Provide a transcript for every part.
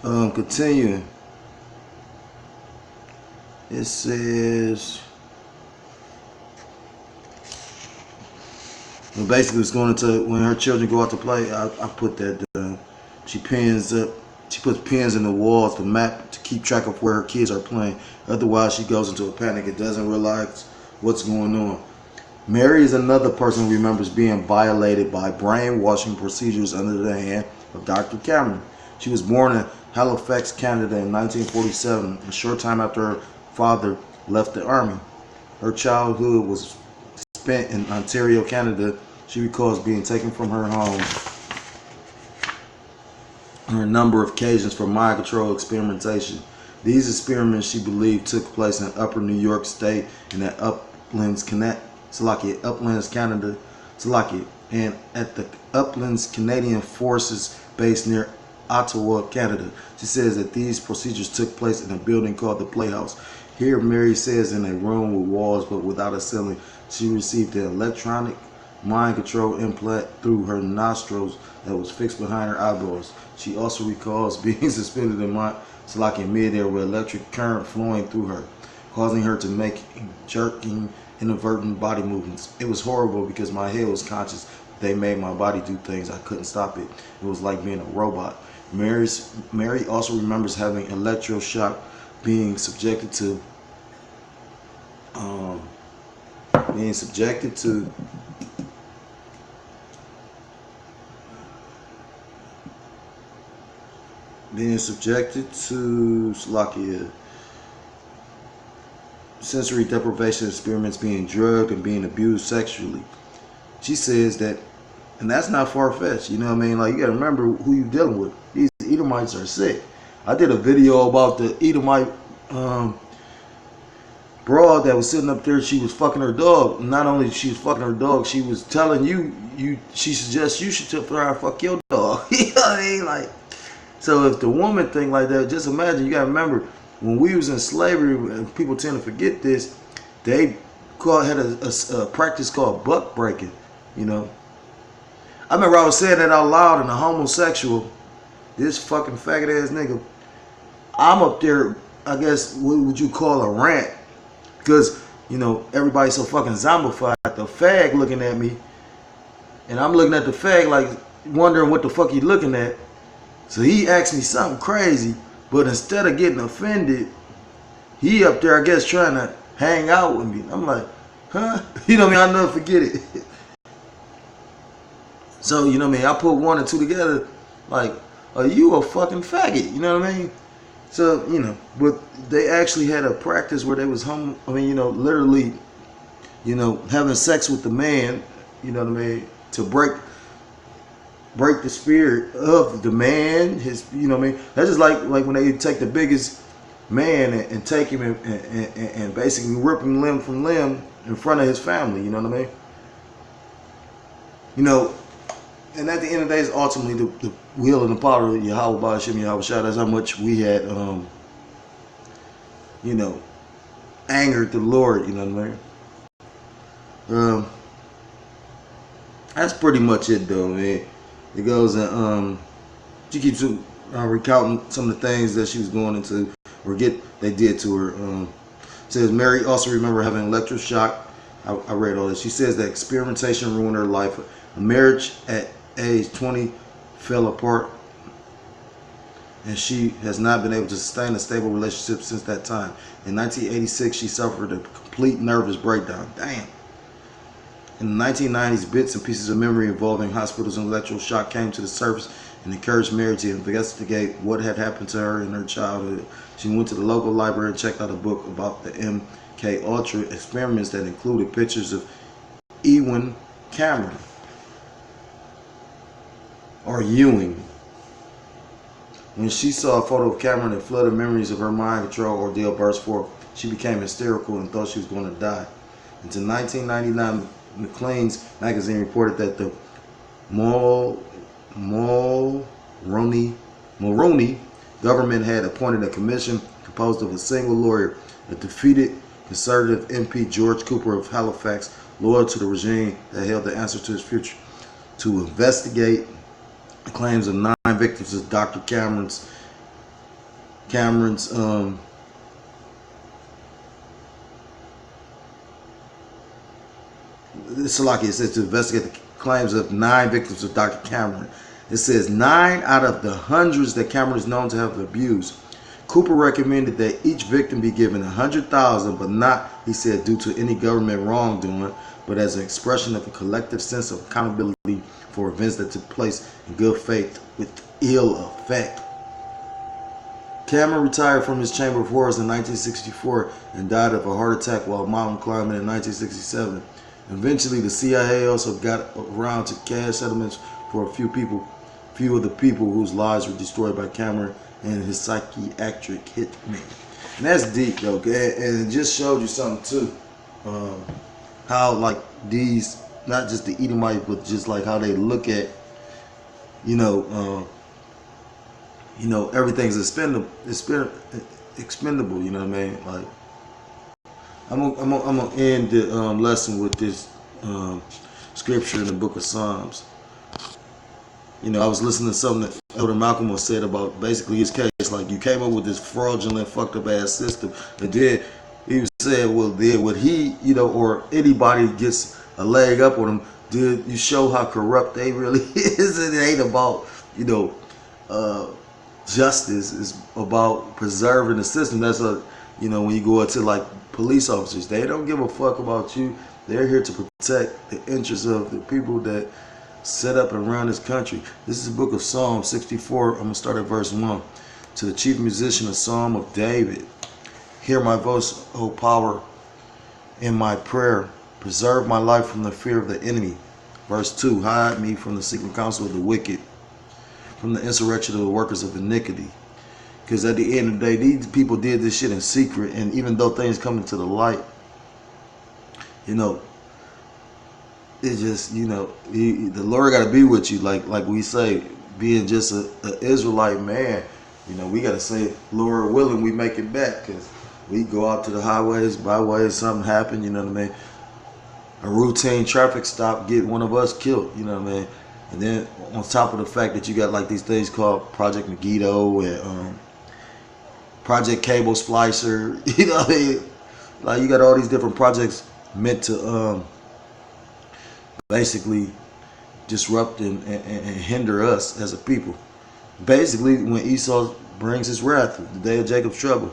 Continuing. It says, well, basically, it's going into when her children go out to play. I put that she pins up. She puts pins in the walls, the map to keep track of where her kids are playing. Otherwise, she goes into a panic and doesn't realize what's going on. Mary is another person who remembers being violated by brainwashing procedures under the hand of Dr. Cameron. She was born in Halifax, Canada in 1947, a short time after her father left the army. Her childhood was spent in Ontario, Canada. She recalls being taken from her home on a number of occasions for mind control experimentation. These experiments, she believed, took place in Upper New York State and at Uplands, Canada, and at the Uplands Canadian Forces base near Ottawa, Canada. She says that these procedures took place in a building called the Playhouse. Here, Mary says, in a room with walls but without a ceiling, she received an electronic mind control implant through her nostrils that was fixed behind her eyeballs. She also recalls being suspended in midair with electric current flowing through her, causing her to make jerking, inadvertent body movements. It was horrible because my head was conscious. They made my body do things. I couldn't stop it. It was like being a robot. Mary also remembers having electroshock, being subjected to um, being subjected to Slovakia sensory deprivation experiments, being drugged and being abused sexually. She says that, and that's not far-fetched, you know what I mean? Like, you gotta remember who you're dealing with. These Edomites are sick. I did a video about the Edomite broad that was sitting up there. She was fucking her dog. Not only she was fucking her dog, she was telling she suggests you should try and fuck your dog. You know what I mean? Like, so if the woman think like that, just imagine. You gotta remember, when we was in slavery, and people tend to forget this, they had a practice called buck breaking. You know, I remember I was saying that out loud, and a homosexual, this fucking faggot ass nigga, I'm up there, I guess, what would you call a rant? Because, you know, everybody's so fucking zombified. The fag looking at me, and I'm looking at the fag like wondering what the fuck he looking at. So he asked me something crazy, but instead of getting offended, he up there, I guess, trying to hang out with me. I'm like, huh? You know what I mean? I'll never forget it. So, you know what I mean? I put one and two together, like, are you a fucking faggot? You know what I mean? So, you know, but they actually had a practice where they was literally, you know, having sex with the man, you know what I mean, to break the spirit of the man, his, you know what I mean? That's just like when they take the biggest man and take him and basically rip him limb from limb in front of his family, you know what I mean? You know, and at the end of the day, it's ultimately the will and the power of Yahweh Ba'ashem Yahweh Shah. That's how much we had, you know, angered the Lord, you know what I mean? That's pretty much it, though, man. It goes and she keeps recounting some of the things that she was going into or they did to her. Says Mary also remember having electroshock. I read all this. She says that experimentation ruined her life. A marriage at age 20 fell apart, and she has not been able to sustain a stable relationship since that time. In 1986, she suffered a complete nervous breakdown. Damn. In the 1990s, bits and pieces of memory involving hospitals and electroshock came to the surface and encouraged Mary to investigate what had happened to her in her childhood. She went to the local library and checked out a book about the MK Ultra experiments that included pictures of Ewen Cameron, or Ewing. When she saw a photo of Cameron, and flooded memories of her mind control ordeal burst forth. She became hysterical and thought she was going to die. Until 1999, Maclean's magazine reported that the Mulroney government had appointed a commission composed of a single lawyer, a defeated conservative MP George Cooper of Halifax, loyal to the regime that held the answer to his future, to investigate the claims of 9 victims of Dr. Cameron's Cameron's it's like it says to investigate the claims of 9 victims of Dr. Cameron. It says 9 out of the hundreds that Cameron is known to have abused. Cooper recommended that each victim be given $100,000, but not, he said, due to any government wrongdoing, but as an expression of a collective sense of accountability for events that took place in good faith with ill effect. Cameron retired from his Chamber of Horrors in 1964 and died of a heart attack while mountain climbing in 1967. Eventually, the CIA also got around to cash settlements for a few of the people whose lives were destroyed by Cameron and his psychiatric hitmen. And that's deep, though, okay? And it just showed you something too, how like these, not just the Edomite, but just like how they look at, everything's expendable. You know what I mean? Like, I'm gonna end the lesson with this scripture in the book of Psalms. I was listening to something that Elder Malcolm was said about basically his case. Like, you came up with this fraudulent, fucked up ass system, and then he was saying, well, then when he, or anybody gets a leg up on him, did you show how corrupt they really is? And it ain't about, justice. It's about preserving the system. That's when you go into like police officers, they don't give a fuck about you. They're here to protect the interests of the people that set up and run this country. This is the book of Psalm 64. I'm going to start at verse 1. To the chief musician, a psalm of David. Hear my voice, O power, in my prayer. Preserve my life from the fear of the enemy. Verse 2. Hide me from the secret counsel of the wicked, from the insurrection of the workers of iniquity. Because at the end of the day, these people did this shit in secret, and even though things come into the light, it's just, the Lord got to be with you. Like we say, being just an Israelite man, we got to say, Lord willing, we make it back. Because we go out to the highways, byways, something happen, you know what I mean? A routine traffic stop, get one of us killed, you know what I mean? And then on top of the fact that you got like these things called Project Megiddo and Project Cable Splicer, you know what I mean? Like, you got all these different projects meant to basically disrupt and hinder us as a people. Basically, when Esau brings his wrath, the day of Jacob's trouble.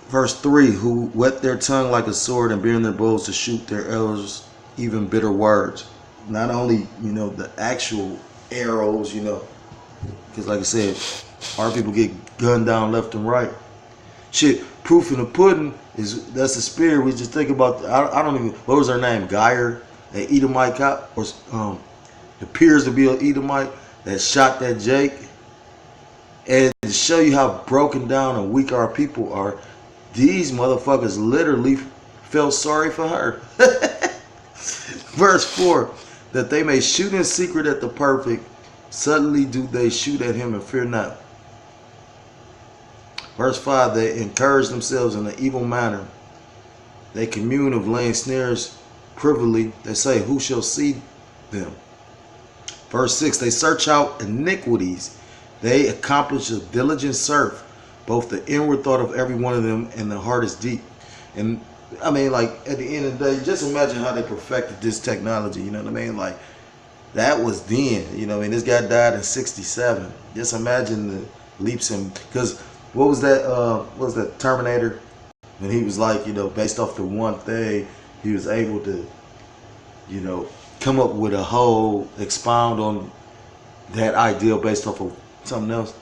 Verse 3, who whet their tongue like a sword and bearing their bows to shoot their arrows, even bitter words. Not only, the actual arrows, because like I said, our people get gunned down left and right. Shit, proof in the pudding that's the spirit. We just think about, I don't even, what was her name? Geyer, an Edomite cop, or appears to be an Edomite that shot that Jake. And to show you how broken down and weak our people are, these motherfuckers literally felt sorry for her. Verse 4, that they may shoot in secret at the perfect, suddenly do they shoot at him and fear not. Verse 5, they encourage themselves in an evil manner. They commune of laying snares privily. They say, who shall see them? Verse 6, they search out iniquities. They accomplish a diligent search, both the inward thought of every one of them and the heart is deep. And I mean, like, at the end of the day, just imagine how they perfected this technology, you know what I mean? Like, that was then, this guy died in 67. Just imagine the leaps in, because what was that Terminator? When he was like, based off the one thing, he was able to, come up with a whole, expound on that ideal based off of something else.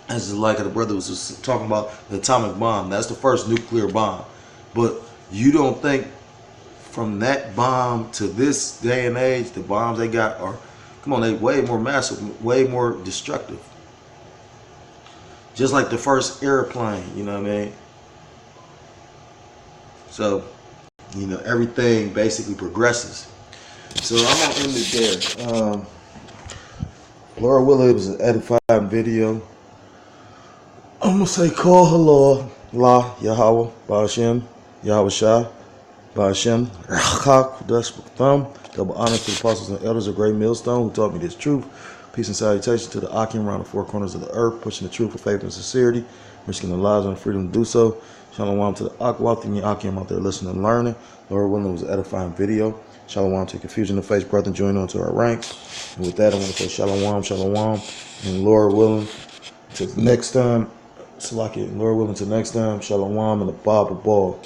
As just like the brother was just talking about the atomic bomb. That's the first nuclear bomb. But you don't think from that bomb to this day and age, the bombs they got are, come on, they way more massive, way more destructive. Just like the first airplane, you know what I mean? So, everything basically progresses. So I'm going to end it there. Lord willing, it was an edifying video. I'm going to say, call hello, La, Yahweh, Ba'ashem, Yahweh Shah, Ba'ashem, Rachak, Thumb. Double honor to the apostles and elders of Great Millstone who taught me this truth. Peace and salutation to the Akim around the four corners of the earth, pushing the truth for faith and sincerity, risking their lives and freedom to do so. Shalom to the Akwat and the Akim out there listening and learning. Lord willing, it was an edifying video. Shalom to confusion of face, brother, join on to our ranks. And with that, I want to say shalom, shalom. And Lord willing, to next time, Salaki, Lord willing, to next time, shalom and the Bible ball.